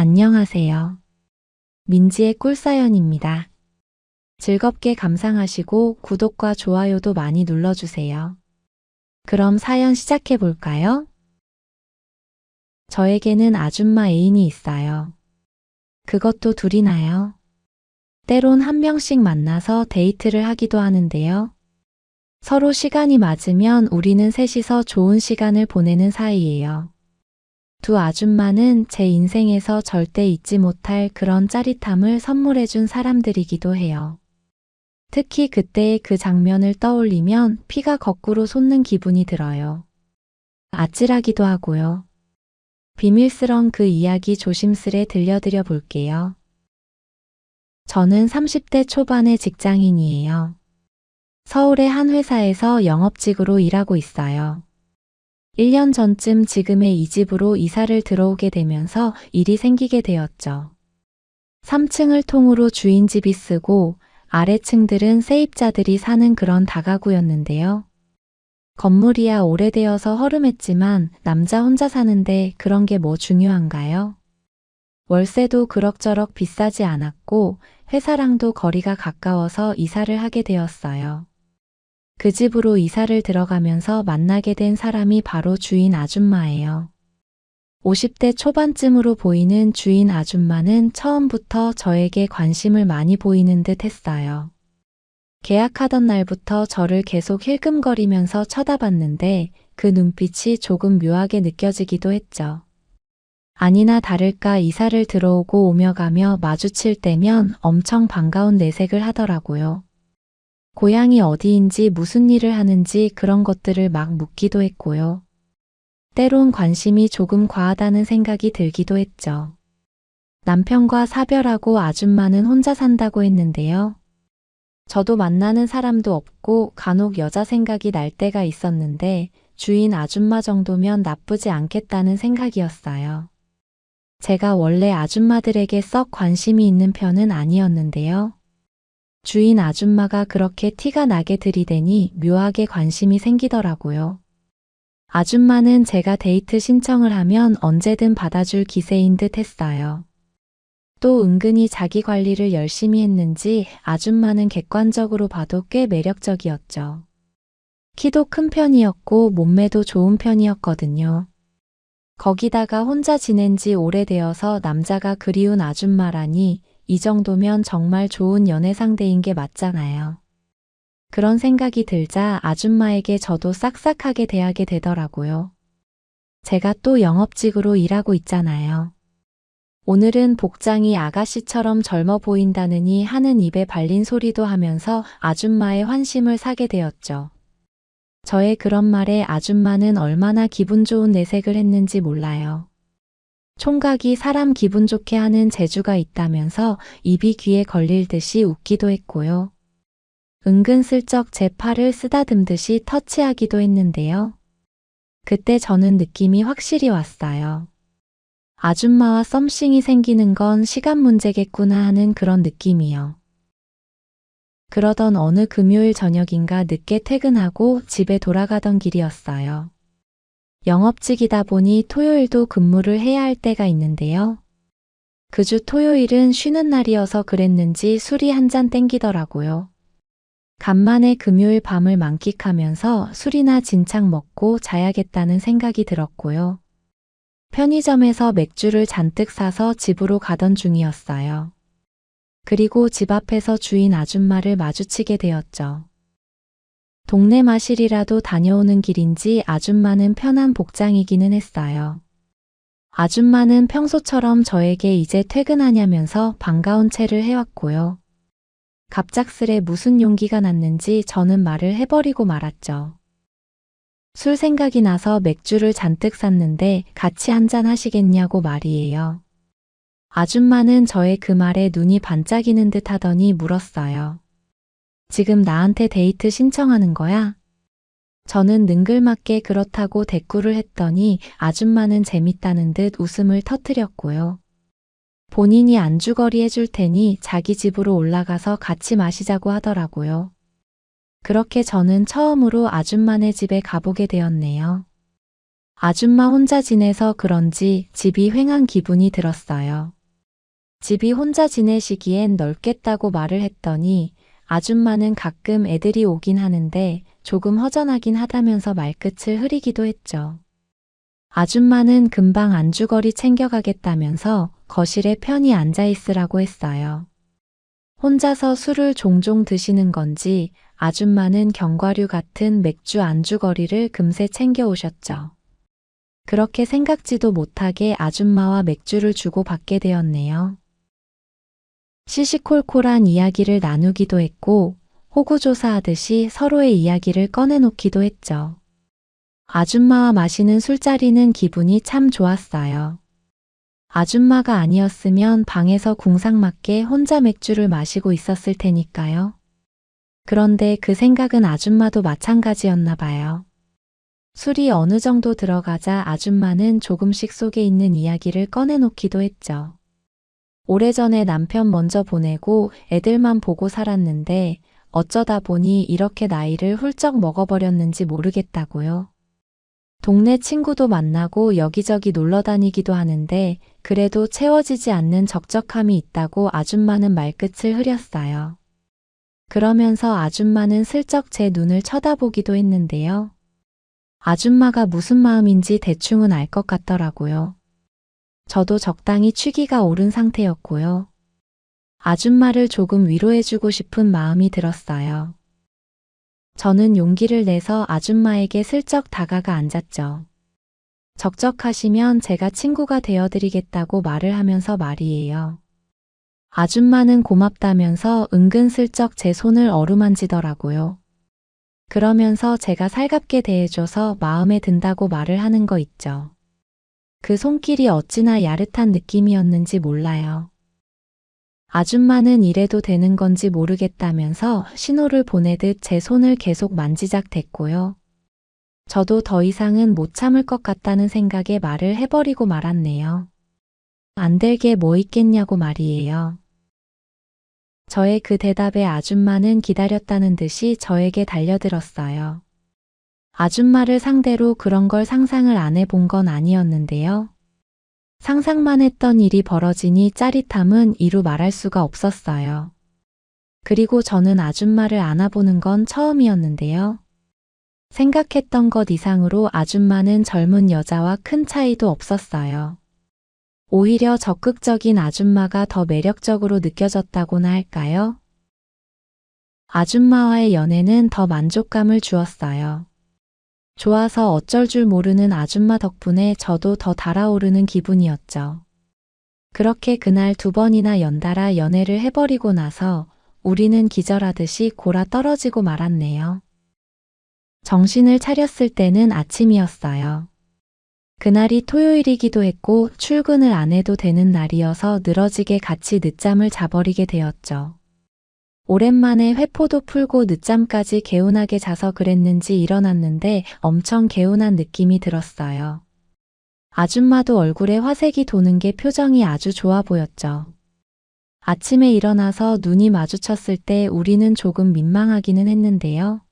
안녕하세요. 민지의 꿀사연입니다. 즐겁게 감상하시고 구독과 좋아요도 많이 눌러주세요. 그럼 사연 시작해 볼까요? 저에게는 아줌마 애인이 있어요. 그것도 둘이나요. 때론 한 명씩 만나서 데이트를 하기도 하는데요. 서로 시간이 맞으면 우리는 셋이서 좋은 시간을 보내는 사이예요. 두 아줌마는 제 인생에서 절대 잊지 못할 그런 짜릿함을 선물해준 사람들이기도 해요. 특히 그때의 그 장면을 떠올리면 피가 거꾸로 솟는 기분이 들어요. 아찔하기도 하고요. 비밀스런 그 이야기 조심스레 들려드려 볼게요. 저는 30대 초반의 직장인이에요. 서울의 한 회사에서 영업직으로 일하고 있어요. 1년 전쯤 지금의 이 집으로 이사를 들어오게 되면서 일이 생기게 되었죠. 3층을 통으로 주인 집이 쓰고 아래층들은 세입자들이 사는 그런 다가구였는데요. 건물이야 오래되어서 허름했지만 남자 혼자 사는데 그런 게 뭐 중요한가요? 월세도 그럭저럭 비싸지 않았고 회사랑도 거리가 가까워서 이사를 하게 되었어요. 그 집으로 이사를 들어가면서 만나게 된 사람이 바로 주인 아줌마예요. 50대 초반쯤으로 보이는 주인 아줌마는 처음부터 저에게 관심을 많이 보이는 듯 했어요. 계약하던 날부터 저를 계속 힐끔거리면서 쳐다봤는데 그 눈빛이 조금 묘하게 느껴지기도 했죠. 아니나 다를까 이사를 들어오고 오며 가며 마주칠 때면 엄청 반가운 내색을 하더라고요. 고향이 어디인지 무슨 일을 하는지 그런 것들을 막 묻기도 했고요. 때론 관심이 조금 과하다는 생각이 들기도 했죠. 남편과 사별하고 아줌마는 혼자 산다고 했는데요. 저도 만나는 사람도 없고 간혹 여자 생각이 날 때가 있었는데 주인 아줌마 정도면 나쁘지 않겠다는 생각이었어요. 제가 원래 아줌마들에게 썩 관심이 있는 편은 아니었는데요. 주인 아줌마가 그렇게 티가 나게 들이대니 묘하게 관심이 생기더라고요. 아줌마는 제가 데이트 신청을 하면 언제든 받아줄 기세인 듯 했어요. 또 은근히 자기 관리를 열심히 했는지 아줌마는 객관적으로 봐도 꽤 매력적이었죠. 키도 큰 편이었고 몸매도 좋은 편이었거든요. 거기다가 혼자 지낸 지 오래되어서 남자가 그리운 아줌마라니 이 정도면 정말 좋은 연애 상대인 게 맞잖아요. 그런 생각이 들자 아줌마에게 저도 싹싹하게 대하게 되더라고요. 제가 또 영업직으로 일하고 있잖아요. 오늘은 복장이 아가씨처럼 젊어 보인다느니 하는 입에 발린 소리도 하면서 아줌마의 환심을 사게 되었죠. 저의 그런 말에 아줌마는 얼마나 기분 좋은 내색을 했는지 몰라요. 총각이 사람 기분 좋게 하는 재주가 있다면서 입이 귀에 걸릴 듯이 웃기도 했고요. 은근슬쩍 제 팔을 쓰다듬듯이 터치하기도 했는데요. 그때 저는 느낌이 확실히 왔어요. 아줌마와 썸씽이 생기는 건 시간 문제겠구나 하는 그런 느낌이요. 그러던 어느 금요일 저녁인가 늦게 퇴근하고 집에 돌아가던 길이었어요. 영업직이다 보니 토요일도 근무를 해야 할 때가 있는데요. 그 주 토요일은 쉬는 날이어서 그랬는지 술이 한 잔 땡기더라고요. 간만에 금요일 밤을 만끽하면서 술이나 진창 먹고 자야겠다는 생각이 들었고요. 편의점에서 맥주를 잔뜩 사서 집으로 가던 중이었어요. 그리고 집 앞에서 주인 아줌마를 마주치게 되었죠. 동네 마실이라도 다녀오는 길인지 아줌마는 편한 복장이기는 했어요. 아줌마는 평소처럼 저에게 이제 퇴근하냐면서 반가운 체를 해왔고요. 갑작스레 무슨 용기가 났는지 저는 말을 해버리고 말았죠. 술 생각이 나서 맥주를 잔뜩 샀는데 같이 한잔 하시겠냐고 말이에요. 아줌마는 저의 그 말에 눈이 반짝이는 듯 하더니 물었어요. 지금 나한테 데이트 신청하는 거야? 저는 능글맞게 그렇다고 대꾸를 했더니 아줌마는 재밌다는 듯 웃음을 터뜨렸고요. 본인이 안주거리 해줄 테니 자기 집으로 올라가서 같이 마시자고 하더라고요. 그렇게 저는 처음으로 아줌마네 집에 가보게 되었네요. 아줌마 혼자 지내서 그런지 집이 휑한 기분이 들었어요. 집이 혼자 지내시기엔 넓겠다고 말을 했더니 아줌마는 가끔 애들이 오긴 하는데 조금 허전하긴 하다면서 말끝을 흐리기도 했죠. 아줌마는 금방 안주거리 챙겨가겠다면서 거실에 편히 앉아 있으라고 했어요. 혼자서 술을 종종 드시는 건지 아줌마는 견과류 같은 맥주 안주거리를 금세 챙겨오셨죠. 그렇게 생각지도 못하게 아줌마와 맥주를 주고 받게 되었네요. 시시콜콜한 이야기를 나누기도 했고 호구조사하듯이 서로의 이야기를 꺼내놓기도 했죠. 아줌마와 마시는 술자리는 기분이 참 좋았어요. 아줌마가 아니었으면 방에서 궁상맞게 혼자 맥주를 마시고 있었을 테니까요. 그런데 그 생각은 아줌마도 마찬가지였나 봐요. 술이 어느 정도 들어가자 아줌마는 조금씩 속에 있는 이야기를 꺼내놓기도 했죠. 오래전에 남편 먼저 보내고 애들만 보고 살았는데 어쩌다 보니 이렇게 나이를 훌쩍 먹어버렸는지 모르겠다고요. 동네 친구도 만나고 여기저기 놀러 다니기도 하는데 그래도 채워지지 않는 적적함이 있다고 아줌마는 말끝을 흐렸어요. 그러면서 아줌마는 슬쩍 제 눈을 쳐다보기도 했는데요. 아줌마가 무슨 마음인지 대충은 알 것 같더라고요. 저도 적당히 취기가 오른 상태였고요. 아줌마를 조금 위로해주고 싶은 마음이 들었어요. 저는 용기를 내서 아줌마에게 슬쩍 다가가 앉았죠. 적적하시면 제가 친구가 되어드리겠다고 말을 하면서 말이에요. 아줌마는 고맙다면서 은근슬쩍 제 손을 어루만지더라고요. 그러면서 제가 살갑게 대해줘서 마음에 든다고 말을 하는 거 있죠. 그 손길이 어찌나 야릇한 느낌이었는지 몰라요. 아줌마는 이래도 되는 건지 모르겠다면서 신호를 보내듯 제 손을 계속 만지작 댔고요. 저도 더 이상은 못 참을 것 같다는 생각에 말을 해버리고 말았네요. 안 될 게 뭐 있겠냐고 말이에요. 저의 그 대답에 아줌마는 기다렸다는 듯이 저에게 달려들었어요. 아줌마를 상대로 그런 걸 상상을 안 해본 건 아니었는데요. 상상만 했던 일이 벌어지니 짜릿함은 이루 말할 수가 없었어요. 그리고 저는 아줌마를 안아보는 건 처음이었는데요. 생각했던 것 이상으로 아줌마는 젊은 여자와 큰 차이도 없었어요. 오히려 적극적인 아줌마가 더 매력적으로 느껴졌다고나 할까요? 아줌마와의 연애는 더 만족감을 주었어요. 좋아서 어쩔 줄 모르는 아줌마 덕분에 저도 더 달아오르는 기분이었죠. 그렇게 그날 2번이나 연달아 연애를 해버리고 나서 우리는 기절하듯이 골아 떨어지고 말았네요. 정신을 차렸을 때는 아침이었어요. 그날이 토요일이기도 했고 출근을 안 해도 되는 날이어서 늘어지게 같이 늦잠을 자버리게 되었죠. 오랜만에 회포도 풀고 늦잠까지 개운하게 자서 그랬는지 일어났는데 엄청 개운한 느낌이 들었어요. 아줌마도 얼굴에 화색이 도는 게 표정이 아주 좋아 보였죠. 아침에 일어나서 눈이 마주쳤을 때 우리는 조금 민망하기는 했는데요.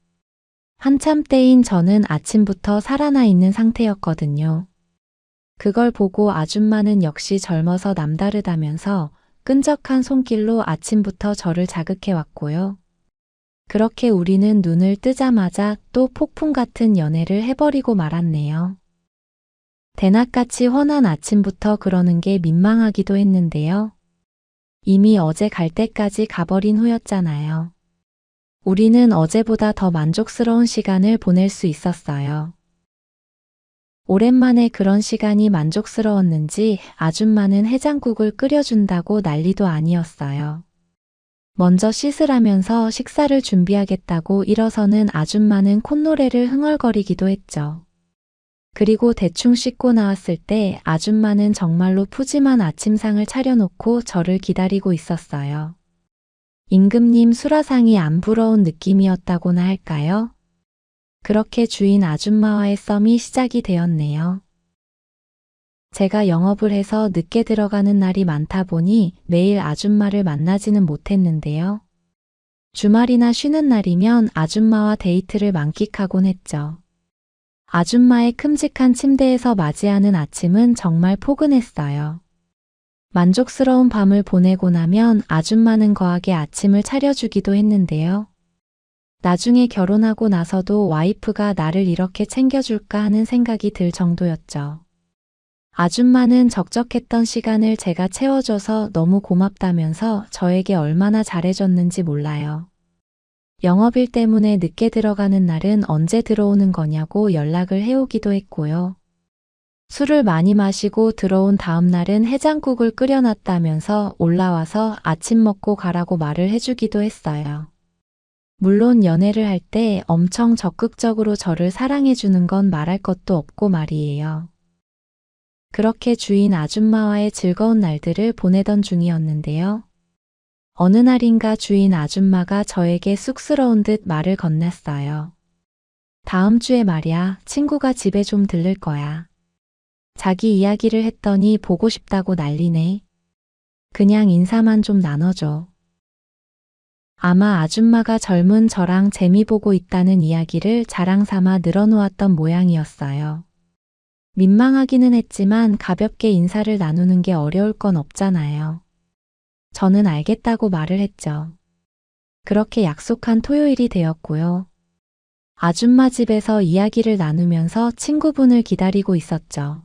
한참 때인 저는 아침부터 살아나 있는 상태였거든요. 그걸 보고 아줌마는 역시 젊어서 남다르다면서 끈적한 손길로 아침부터 저를 자극해 왔고요. 그렇게 우리는 눈을 뜨자마자 또 폭풍 같은 연애를 해버리고 말았네요. 대낮같이 훤한 아침부터 그러는 게 민망하기도 했는데요. 이미 어제 갈 때까지 가버린 후였잖아요. 우리는 어제보다 더 만족스러운 시간을 보낼 수 있었어요. 오랜만에 그런 시간이 만족스러웠는지 아줌마는 해장국을 끓여준다고 난리도 아니었어요. 먼저 씻으라면서 식사를 준비하겠다고 일어서는 아줌마는 콧노래를 흥얼거리기도 했죠. 그리고 대충 씻고 나왔을 때 아줌마는 정말로 푸짐한 아침상을 차려놓고 저를 기다리고 있었어요. 임금님 수라상이 안 부러운 느낌이었다고나 할까요? 그렇게 주인 아줌마와의 썸이 시작이 되었네요. 제가 영업을 해서 늦게 들어가는 날이 많다 보니 매일 아줌마를 만나지는 못했는데요. 주말이나 쉬는 날이면 아줌마와 데이트를 만끽하곤 했죠. 아줌마의 큼직한 침대에서 맞이하는 아침은 정말 포근했어요. 만족스러운 밤을 보내고 나면 아줌마는 거하게 아침을 차려주기도 했는데요. 나중에 결혼하고 나서도 와이프가 나를 이렇게 챙겨줄까 하는 생각이 들 정도였죠. 아줌마는 적적했던 시간을 제가 채워줘서 너무 고맙다면서 저에게 얼마나 잘해줬는지 몰라요. 영업일 때문에 늦게 들어가는 날은 언제 들어오는 거냐고 연락을 해오기도 했고요. 술을 많이 마시고 들어온 다음 날은 해장국을 끓여놨다면서 올라와서 아침 먹고 가라고 말을 해주기도 했어요. 물론 연애를 할 때 엄청 적극적으로 저를 사랑해주는 건 말할 것도 없고 말이에요. 그렇게 주인 아줌마와의 즐거운 날들을 보내던 중이었는데요. 어느 날인가 주인 아줌마가 저에게 쑥스러운 듯 말을 건넸어요. 다음 주에 말이야, 친구가 집에 좀 들를 거야. 자기 이야기를 했더니 보고 싶다고 난리네. 그냥 인사만 좀 나눠줘. 아마 아줌마가 젊은 저랑 재미 보고 있다는 이야기를 자랑 삼아 늘어놓았던 모양이었어요. 민망하기는 했지만 가볍게 인사를 나누는 게 어려울 건 없잖아요. 저는 알겠다고 말을 했죠. 그렇게 약속한 토요일이 되었고요. 아줌마 집에서 이야기를 나누면서 친구분을 기다리고 있었죠.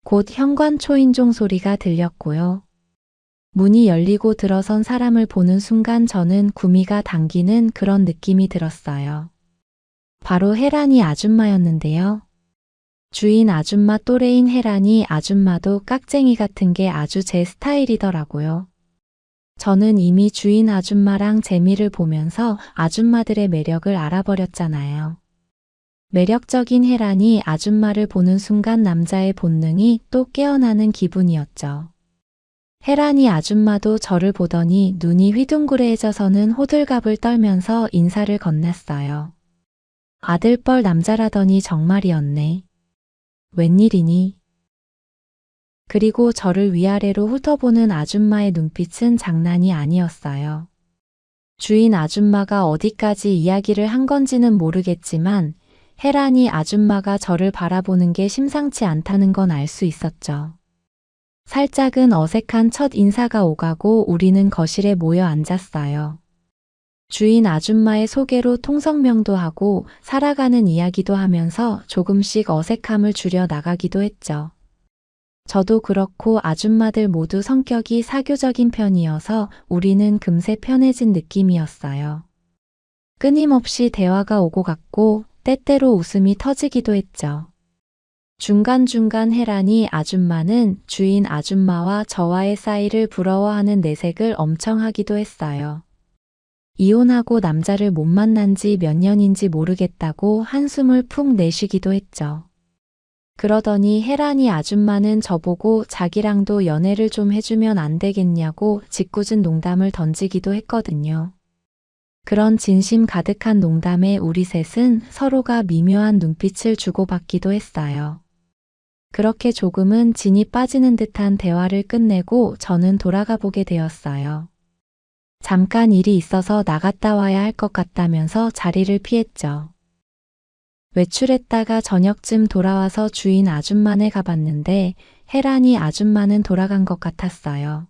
곧 현관 초인종 소리가 들렸고요. 문이 열리고 들어선 사람을 보는 순간 저는 구미가 당기는 그런 느낌이 들었어요. 바로 혜란이 아줌마였는데요. 주인 아줌마 또래인 혜란이 아줌마도 깍쟁이 같은 게 아주 제 스타일이더라고요. 저는 이미 주인 아줌마랑 재미를 보면서 아줌마들의 매력을 알아버렸잖아요. 매력적인 혜란이 아줌마를 보는 순간 남자의 본능이 또 깨어나는 기분이었죠. 혜란이 아줌마도 저를 보더니 눈이 휘둥그레해져서는 호들갑을 떨면서 인사를 건넸어요. 아들뻘 남자라더니 정말이었네. 웬일이니? 그리고 저를 위아래로 훑어보는 아줌마의 눈빛은 장난이 아니었어요. 주인 아줌마가 어디까지 이야기를 한 건지는 모르겠지만 혜란이 아줌마가 저를 바라보는 게 심상치 않다는 건 알 수 있었죠. 살짝은 어색한 첫 인사가 오가고 우리는 거실에 모여 앉았어요. 주인 아줌마의 소개로 통성명도 하고 살아가는 이야기도 하면서 조금씩 어색함을 줄여 나가기도 했죠. 저도 그렇고 아줌마들 모두 성격이 사교적인 편이어서 우리는 금세 편해진 느낌이었어요. 끊임없이 대화가 오고 갔고 때때로 웃음이 터지기도 했죠. 중간중간 혜란이 아줌마는 주인 아줌마와 저와의 사이를 부러워하는 내색을 엄청 하기도 했어요. 이혼하고 남자를 못 만난 지 몇 년인지 모르겠다고 한숨을 푹 내쉬기도 했죠. 그러더니 혜란이 아줌마는 저보고 자기랑도 연애를 좀 해주면 안 되겠냐고 짓궂은 농담을 던지기도 했거든요. 그런 진심 가득한 농담에 우리 셋은 서로가 미묘한 눈빛을 주고받기도 했어요. 그렇게 조금은 진이 빠지는 듯한 대화를 끝내고 저는 돌아가 보게 되었어요. 잠깐 일이 있어서 나갔다 와야 할 것 같다면서 자리를 피했죠. 외출했다가 저녁쯤 돌아와서 주인 아줌마네 가봤는데 혜란이 아줌마는 돌아간 것 같았어요.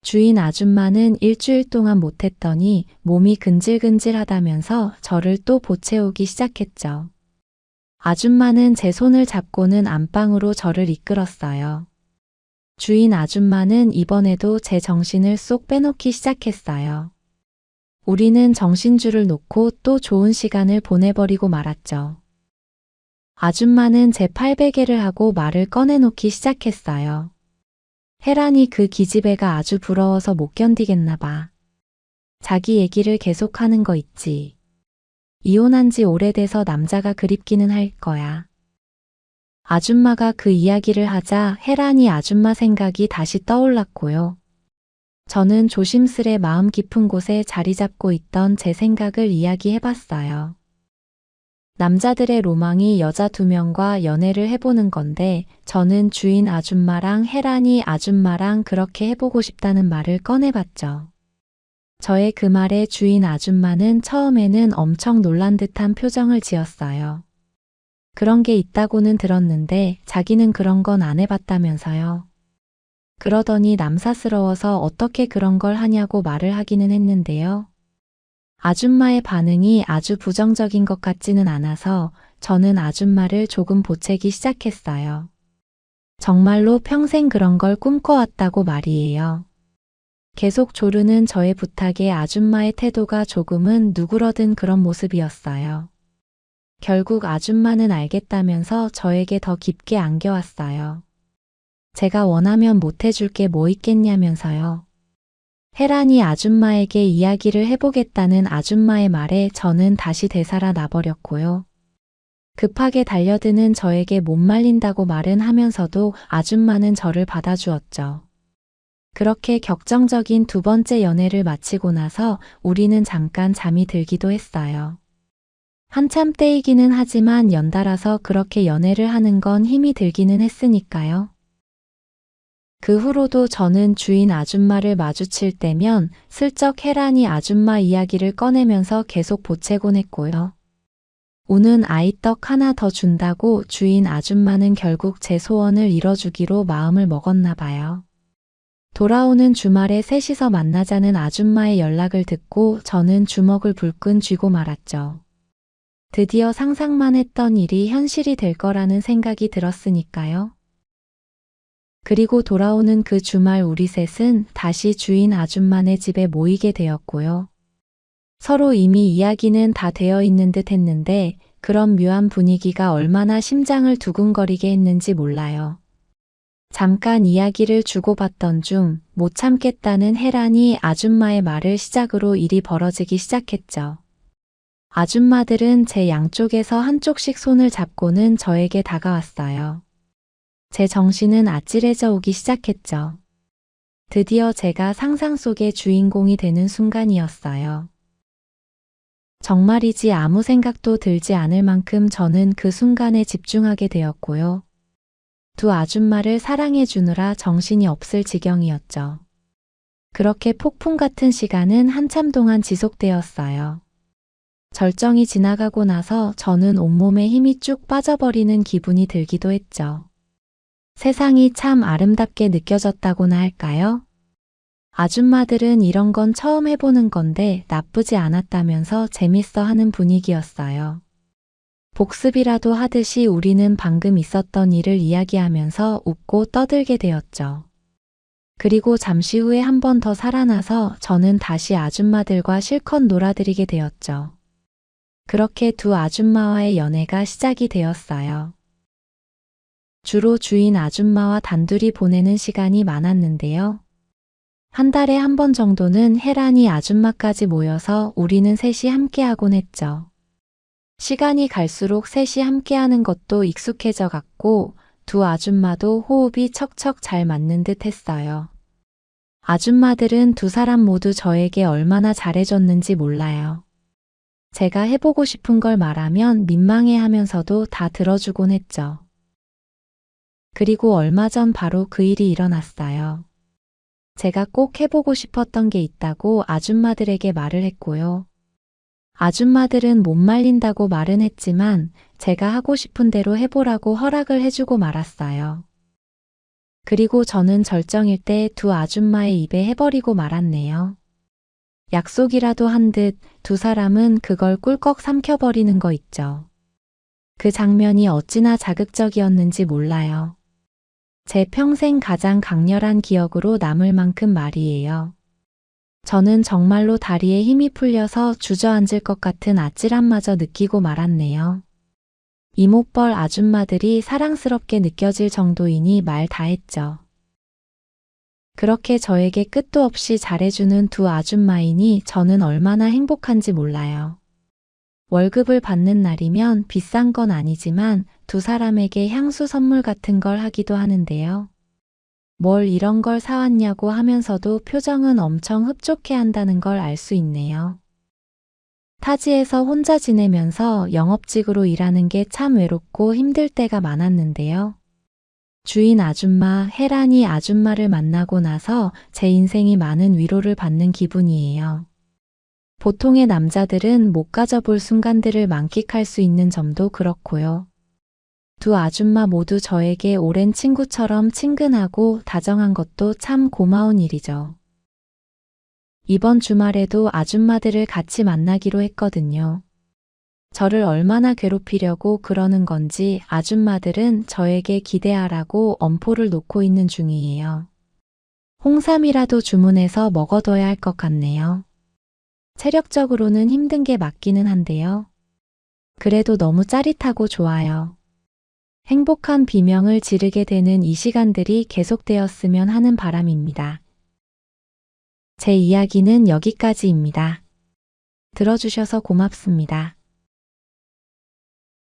주인 아줌마는 일주일 동안 못했더니 몸이 근질근질하다면서 저를 또 보채우기 시작했죠. 아줌마는 제 손을 잡고는 안방으로 저를 이끌었어요. 주인 아줌마는 이번에도 제 정신을 쏙 빼놓기 시작했어요. 우리는 정신줄을 놓고 또 좋은 시간을 보내버리고 말았죠. 아줌마는 제 팔베개를 하고 말을 꺼내놓기 시작했어요. 혜란이 그 기집애가 아주 부러워서 못 견디겠나 봐. 자기 얘기를 계속하는 거 있지. 이혼한 지 오래돼서 남자가 그립기는 할 거야. 아줌마가 그 이야기를 하자 혜란이 아줌마 생각이 다시 떠올랐고요. 저는 조심스레 마음 깊은 곳에 자리 잡고 있던 제 생각을 이야기해봤어요. 남자들의 로망이 여자 2명과 연애를 해보는 건데 저는 주인 아줌마랑 혜란이 아줌마랑 그렇게 해보고 싶다는 말을 꺼내봤죠. 저의 그 말에 주인 아줌마는 처음에는 엄청 놀란 듯한 표정을 지었어요. 그런 게 있다고는 들었는데 자기는 그런 건 안 해봤다면서요. 그러더니 남사스러워서 어떻게 그런 걸 하냐고 말을 하기는 했는데요. 아줌마의 반응이 아주 부정적인 것 같지는 않아서 저는 아줌마를 조금 보채기 시작했어요. 정말로 평생 그런 걸 꿈꿔왔다고 말이에요. 계속 조르는 저의 부탁에 아줌마의 태도가 조금은 누그러든 그런 모습이었어요. 결국 아줌마는 알겠다면서 저에게 더 깊게 안겨왔어요. 제가 원하면 못해줄 게 뭐 있겠냐면서요. 혜란이 아줌마에게 이야기를 해보겠다는 아줌마의 말에 저는 다시 되살아 나버렸고요. 급하게 달려드는 저에게 못 말린다고 말은 하면서도 아줌마는 저를 받아주었죠. 그렇게 격정적인 두 번째 연애를 마치고 나서 우리는 잠깐 잠이 들기도 했어요. 한참 때이기는 하지만 연달아서 그렇게 연애를 하는 건 힘이 들기는 했으니까요. 그 후로도 저는 주인 아줌마를 마주칠 때면 슬쩍 혜란이 아줌마 이야기를 꺼내면서 계속 보채곤 했고요. 우는 아이떡 하나 더 준다고 주인 아줌마는 결국 제 소원을 이뤄주기로 마음을 먹었나 봐요. 돌아오는 주말에 셋이서 만나자는 아줌마의 연락을 듣고 저는 주먹을 불끈 쥐고 말았죠. 드디어 상상만 했던 일이 현실이 될 거라는 생각이 들었으니까요. 그리고 돌아오는 그 주말 우리 셋은 다시 주인 아줌마네 집에 모이게 되었고요. 서로 이미 이야기는 다 되어 있는 듯 했는데 그런 묘한 분위기가 얼마나 심장을 두근거리게 했는지 몰라요. 잠깐 이야기를 주고받던 중 못 참겠다는 혜란이 아줌마의 말을 시작으로 일이 벌어지기 시작했죠. 아줌마들은 제 양쪽에서 한쪽씩 손을 잡고는 저에게 다가왔어요. 제 정신은 아찔해져 오기 시작했죠. 드디어 제가 상상 속의 주인공이 되는 순간이었어요. 정말이지 아무 생각도 들지 않을 만큼 저는 그 순간에 집중하게 되었고요. 두 아줌마를 사랑해 주느라 정신이 없을 지경이었죠. 그렇게 폭풍 같은 시간은 한참 동안 지속되었어요. 절정이 지나가고 나서 저는 온몸에 힘이 쭉 빠져버리는 기분이 들기도 했죠. 세상이 참 아름답게 느껴졌다고나 할까요? 아줌마들은 이런 건 처음 해보는 건데 나쁘지 않았다면서 재밌어 하는 분위기였어요. 복습이라도 하듯이 우리는 방금 있었던 일을 이야기하면서 웃고 떠들게 되었죠. 그리고 잠시 후에 한 번 더 살아나서 저는 다시 아줌마들과 실컷 놀아드리게 되었죠. 그렇게 두 아줌마와의 연애가 시작이 되었어요. 주로 주인 아줌마와 단둘이 보내는 시간이 많았는데요. 한 달에 한 번 정도는 혜란이 아줌마까지 모여서 우리는 셋이 함께하곤 했죠. 시간이 갈수록 셋이 함께하는 것도 익숙해져 갔고 두 아줌마도 호흡이 척척 잘 맞는 듯 했어요. 아줌마들은 두 사람 모두 저에게 얼마나 잘해줬는지 몰라요. 제가 해보고 싶은 걸 말하면 민망해하면서도 다 들어주곤 했죠. 그리고 얼마 전 바로 그 일이 일어났어요. 제가 꼭 해보고 싶었던 게 있다고 아줌마들에게 말을 했고요. 아줌마들은 못 말린다고 말은 했지만 제가 하고 싶은 대로 해보라고 허락을 해주고 말았어요. 그리고 저는 절정일 때 두 아줌마의 입에 해버리고 말았네요. 약속이라도 한 듯 두 사람은 그걸 꿀꺽 삼켜버리는 거 있죠. 그 장면이 어찌나 자극적이었는지 몰라요. 제 평생 가장 강렬한 기억으로 남을 만큼 말이에요. 저는 정말로 다리에 힘이 풀려서 주저앉을 것 같은 아찔함마저 느끼고 말았네요. 이목벌 아줌마들이 사랑스럽게 느껴질 정도이니 말 다 했죠. 그렇게 저에게 끝도 없이 잘해주는 두 아줌마이니 저는 얼마나 행복한지 몰라요. 월급을 받는 날이면 비싼 건 아니지만 두 사람에게 향수 선물 같은 걸 하기도 하는데요. 뭘 이런 걸 사왔냐고 하면서도 표정은 엄청 흡족해 한다는 걸 알 수 있네요. 타지에서 혼자 지내면서 영업직으로 일하는 게 참 외롭고 힘들 때가 많았는데요. 주인 아줌마 혜란이 아줌마를 만나고 나서 제 인생이 많은 위로를 받는 기분이에요. 보통의 남자들은 못 가져볼 순간들을 만끽할 수 있는 점도 그렇고요. 두 아줌마 모두 저에게 오랜 친구처럼 친근하고 다정한 것도 참 고마운 일이죠. 이번 주말에도 아줌마들을 같이 만나기로 했거든요. 저를 얼마나 괴롭히려고 그러는 건지 아줌마들은 저에게 기대하라고 엄포를 놓고 있는 중이에요. 홍삼이라도 주문해서 먹어둬야 할 것 같네요. 체력적으로는 힘든 게 맞기는 한데요. 그래도 너무 짜릿하고 좋아요. 행복한 비명을 지르게 되는 이 시간들이 계속되었으면 하는 바람입니다. 제 이야기는 여기까지입니다. 들어주셔서 고맙습니다.